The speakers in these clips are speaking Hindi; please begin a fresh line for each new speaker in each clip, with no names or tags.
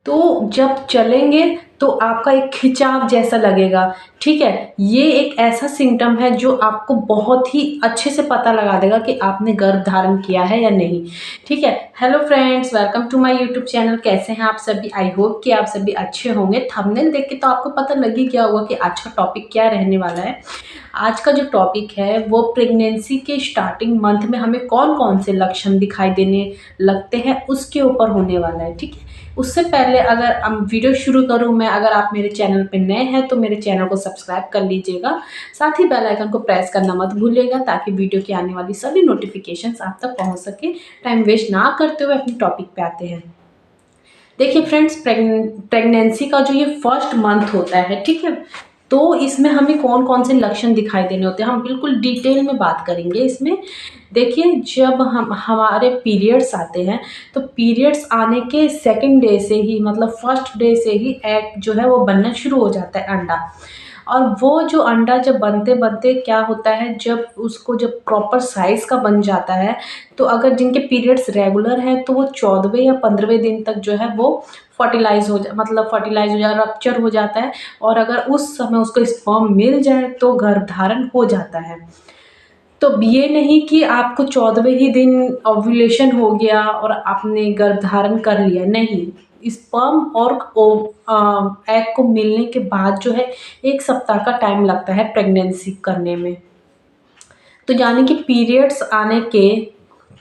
तो जब चलेंगे तो आपका एक खिंचाव जैसा लगेगा। ठीक है, ये एक ऐसा सिम्टम है जो आपको बहुत ही अच्छे से पता लगा देगा कि आपने गर्भ धारण किया है या नहीं। ठीक है, hello friends, welcome to my YouTube channel. कैसे हैं आप सभी? आई होप कि आप सभी अच्छे होंगे। थंबनेल देख के तो आपको पता लग ही गया होगा कि आज का टॉपिक क्या रहने वाला है। आज का जो टॉपिक है वो प्रेगनेंसी के स्टार्टिंग मंथ में हमें कौन कौन से लक्षण दिखाई देने लगते हैं उसके ऊपर होने वाला है। ठीक है, उससे पहले अगर वीडियो शुरू करूं मैं, अगर आप मेरे चैनल पे नए हैं तो मेरे चैनल को सब्सक्राइब कर लीजिएगा। साथ ही बेल आइकन को प्रेस करना मत भूलिएगा ताकि वीडियो की आने वाली सभी नोटिफिकेशंस आप तक पहुंच सके। टाइम वेस्ट ना करते हुए अपने टॉपिक पे आते हैं। देखिए फ्रेंड्स, प्रेगनेंसी का जो ये फर्स्ट मंथ होता है, ठीक है, तो इसमें हमें कौन कौन से लक्षण दिखाई देने होते हैं हम बिल्कुल डिटेल में बात करेंगे इसमें। देखिए, जब हम हमारे पीरियड्स आते हैं तो पीरियड्स आने के सेकंड डे से ही, मतलब फर्स्ट डे से ही एग जो है वो बनना शुरू हो जाता है, अंडा। और वो जो अंडा जब बनते बनते क्या होता है, जब उसको जब प्रॉपर साइज का बन जाता है, तो अगर जिनके पीरियड्स रेगुलर हैं तो वो 14वें या 15वें दिन तक जो है वो फर्टिलाइज हो जाए, रप्चर हो जाता है। और अगर उस समय उसको स्पर्म मिल जाए तो गर्भधारण हो जाता है। तो ये नहीं कि आपको 14वें ही दिन ओव्यूलेशन हो गया और आपने गर्भधारण कर लिया, नहीं। स्पर्म और एग को मिलने के बाद जो है 1 सप्ताह का टाइम लगता है प्रेगनेंसी करने में। तो यानी कि पीरियड्स आने के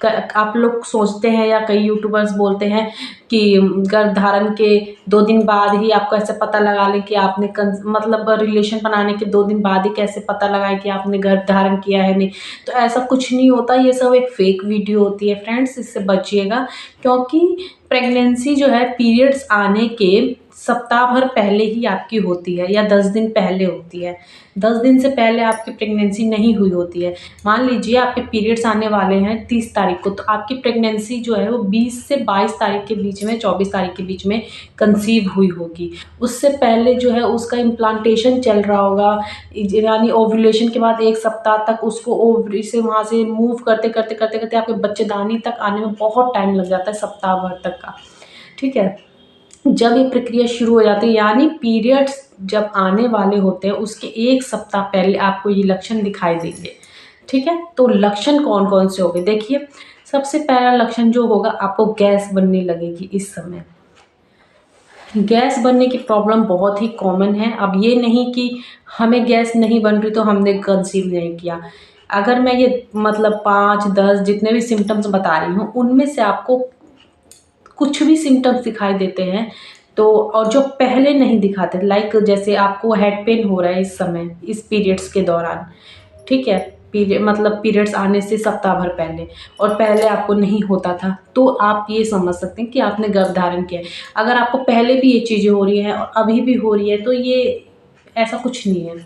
आप लोग सोचते हैं या कई यूट्यूबर्स बोलते हैं कि गर्भधारण के 2 दिन बाद ही आपको ऐसे पता लगा लें कि आपने मतलब रिलेशन बनाने के 2 दिन बाद ही कैसे पता लगाए कि आपने गर्भधारण किया है नहीं। तो ऐसा कुछ नहीं होता, ये सब एक फेक वीडियो होती है फ्रेंड्स, इससे बचिएगा। क्योंकि प्रेगनेंसी जो है पीरियड्स आने के सप्ताह भर पहले ही आपकी होती है या 10 दिन पहले होती है। 10 दिन से पहले आपकी प्रेगनेंसी नहीं हुई होती है। मान लीजिए आपके पीरियड्स आने वाले हैं 30 तारीख को, तो आपकी प्रेगनेंसी जो है वो 20 से 22 तारीख के बीच में, 24 तारीख के बीच में कंसीव हुई होगी। उससे पहले जो है उसका इम्प्लांटेशन चल रहा होगा, यानी ओव्यूलेशन के बाद 1 सप्ताह तक उसको ओवरी से वहाँ से मूव करते करते करते करते आपके बच्चेदानी तक आने में बहुत टाइम लग जाता है, सप्ताह भर तक का। ठीक है, जब ये प्रक्रिया शुरू हो जाती है, यानी पीरियड्स जब आने वाले होते हैं उसके 1 सप्ताह पहले आपको ये लक्षण दिखाई देंगे। ठीक है, तो लक्षण कौन कौन से होंगे? देखिए, सबसे पहला लक्षण जो होगा, आपको गैस बनने लगेगी इस समय। गैस बनने की प्रॉब्लम बहुत ही कॉमन है। अब ये नहीं कि हमें गैस नहीं बन रही तो हमने कंसीव नहीं किया। अगर मैं ये मतलब 5-10 जितने भी सिम्टम्स बता रही हूँ उनमें से आपको कुछ भी सिम्टम्स दिखाई देते हैं तो, और जो पहले नहीं दिखाते, लाइक जैसे आपको हेड पेन हो रहा है इस समय, इस पीरियड्स के दौरान, ठीक है, मतलब पीरियड्स आने से सप्ताह भर पहले, और पहले आपको नहीं होता था, तो आप ये समझ सकते हैं कि आपने गर्भधारण किया है। अगर आपको पहले भी ये चीज़ें हो रही हैं और अभी भी हो रही है तो ये ऐसा कुछ नहीं है।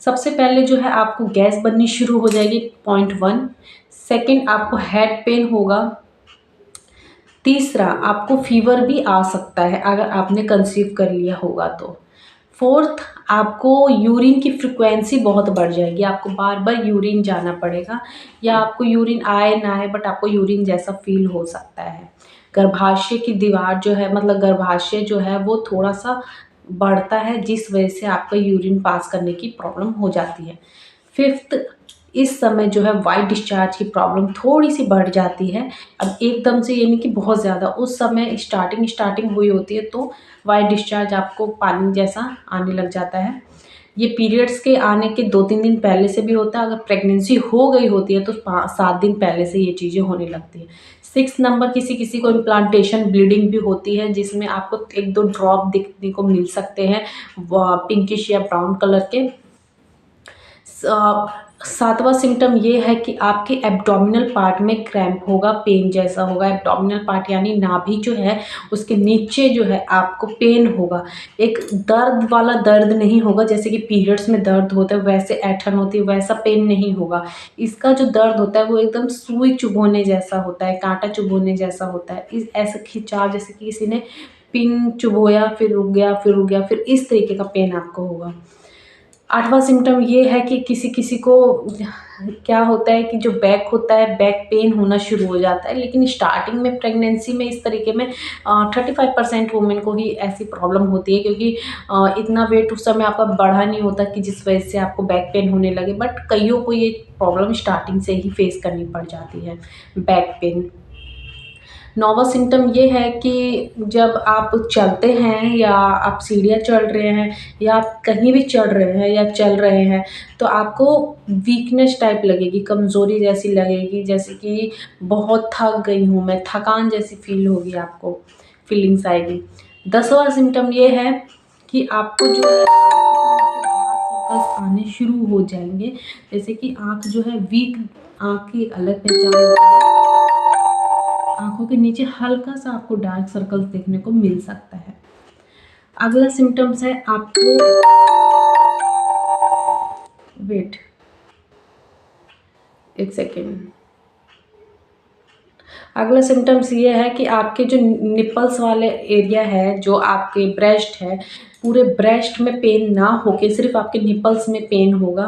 सबसे पहले जो है आपको गैस बननी शुरू हो जाएगी, पॉइंट 1। सेकेंड, आपको हेड पेन होगा। तीसरा, आपको फीवर भी आ सकता है अगर आपने कंसीव कर लिया होगा तो। फोर्थ, आपको यूरिन की फ्रिक्वेंसी बहुत बढ़ जाएगी, आपको बार बार यूरिन जाना पड़ेगा, या आपको यूरिन आए ना आए बट आपको यूरिन जैसा फील हो सकता है। गर्भाशय की दीवार जो है, मतलब गर्भाशय जो है वो थोड़ा सा बढ़ता है, जिस वजह से आपका यूरिन पास करने की प्रॉब्लम हो जाती है। फिफ्थ, इस समय जो है वाइट डिस्चार्ज की प्रॉब्लम थोड़ी सी बढ़ जाती है। अब एकदम से ये नहीं कि बहुत ज़्यादा, उस समय स्टार्टिंग हुई होती है तो वाइट डिस्चार्ज आपको पानी जैसा आने लग जाता है। ये पीरियड्स के आने के 2-3 दिन पहले से भी होता है। अगर प्रेगनेंसी हो गई होती है तो 7 दिन पहले से ये चीज़ें होने लगती हैं। 6 नंबर, किसी किसी को इम्प्लांटेशन ब्लीडिंग भी होती है, जिसमें आपको 1-2 ड्रॉप दिखने को मिल सकते हैं पिंकिश या ब्राउन कलर के। 7वां सिम्टम ये है कि आपके एब्डोमिनल पार्ट में क्रैम्प होगा, पेन जैसा होगा। एब्डोमिनल पार्ट यानी नाभि जो है उसके नीचे जो है आपको पेन होगा। एक दर्द वाला दर्द नहीं होगा, जैसे कि पीरियड्स में दर्द होता है वैसे ऐंठन होती है वैसा पेन नहीं होगा। इसका जो दर्द होता है वो एकदम सुई चुभोने जैसा होता है, कांटा चुभोने जैसा होता है। इस ऐसा खिंचाव, जैसे कि किसी ने पिन चुभोया फिर रुक गया फिर रुक गया, फिर इस तरीके का पेन आपको होगा। 8वां सिम्पटम ये है कि किसी किसी को क्या होता है कि जो बैक होता है, बैक पेन होना शुरू हो जाता है, लेकिन स्टार्टिंग में प्रेगनेंसी में इस तरीके में 35% वुमेन को ही ऐसी प्रॉब्लम होती है, क्योंकि इतना वेट उस समय आपका बढ़ा नहीं होता कि जिस वजह से आपको बैक पेन होने लगे, बट कईयों को ये प्रॉब्लम स्टार्टिंग से ही फेस करनी पड़ जाती है, बैक पेन। 9वां सिम्पटम ये है कि जब आप चलते हैं या आप सीढ़ियाँ चढ़ रहे हैं या आप कहीं भी चढ़ रहे हैं या चल रहे हैं, तो आपको वीकनेस टाइप लगेगी, कमज़ोरी जैसी लगेगी, जैसे कि बहुत थक गई हूँ मैं, थकान जैसी फ़ील होगी आपको, फीलिंग्स आएगी। 10वां सिम्पटम ये है कि आपको जो है सर्कल्स आने शुरू हो जाएँगे, जैसे कि आँख जो है वीक, आँख की अलग पहचान होती है। आँखों के नीचे हल्का-सा आपको डार्क सर्कल्स देखने को मिल सकता है। अगला सिम्पटम्स है आपको वेट 1 सेकंड। अगला सिम्पटम्स ये है कि आपके जो निपल्स वाले एरिया है, जो आपके ब्रेस्ट है, पूरे ब्रेस्ट में पेन ना होके सिर्फ़ आपके निपल्स में पेन होगा।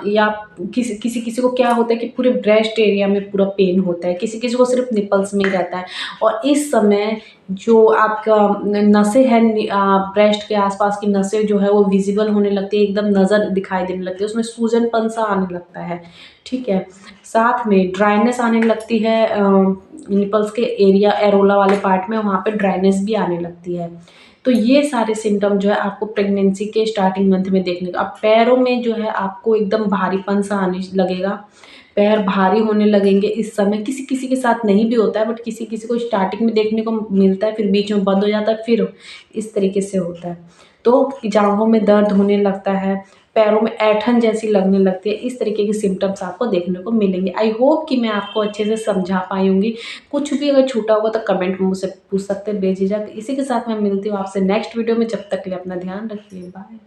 या किसी किसी किसी को क्या होता है कि पूरे ब्रेस्ट एरिया में पूरा पेन होता है, किसी किसी को सिर्फ़ निपल्स में ही रहता है। और इस समय जो आपका नसें हैं, ब्रेस्ट के आस-पास की नसें जो है वो विज़िबल होने लगती है, एकदम नज़र दिखाई देने लगती है, उसमें सूजनपन-सा आने लगता है, ठीक है? साथ में ड्राइनेस आने लगती है, निपल्स के एरिया एरोला वाले पार्ट में, वहाँ पे ड्राइनेस भी आने लगती है। तो ये सारे सिम्पटम जो है आपको प्रेगनेंसी के स्टार्टिंग मंथ में देखने को। अब पैरों में जो है आपको एकदम भारीपन-सा आने लगेगा, पैर भारी होने लगेंगे इस समय। किसी-किसी के साथ नहीं भी होता है, बट किसी-किसी को स्टार्टिंग में देखने को मिलता है, फिर बीच में बंद हो जाता है, फिर इस तरीके से होता है। तो जाँघों में दर्द होने लगता है, पैरों में ऐंठन जैसी लगने लगती है, इस तरीके के सिम्पटम्स आपको देखने को मिलेंगे। आई होप कि मैं आपको अच्छे से समझा पाई होंगी। कुछ भी अगर छूटा होगा तो कमेंट में मुझसे पूछ सकते हैं बेझिझक। इसी के साथ मैं मिलती हूँ आपसे नेक्स्ट वीडियो में, जब तक के लिए अपना ध्यान रखिए, बाय।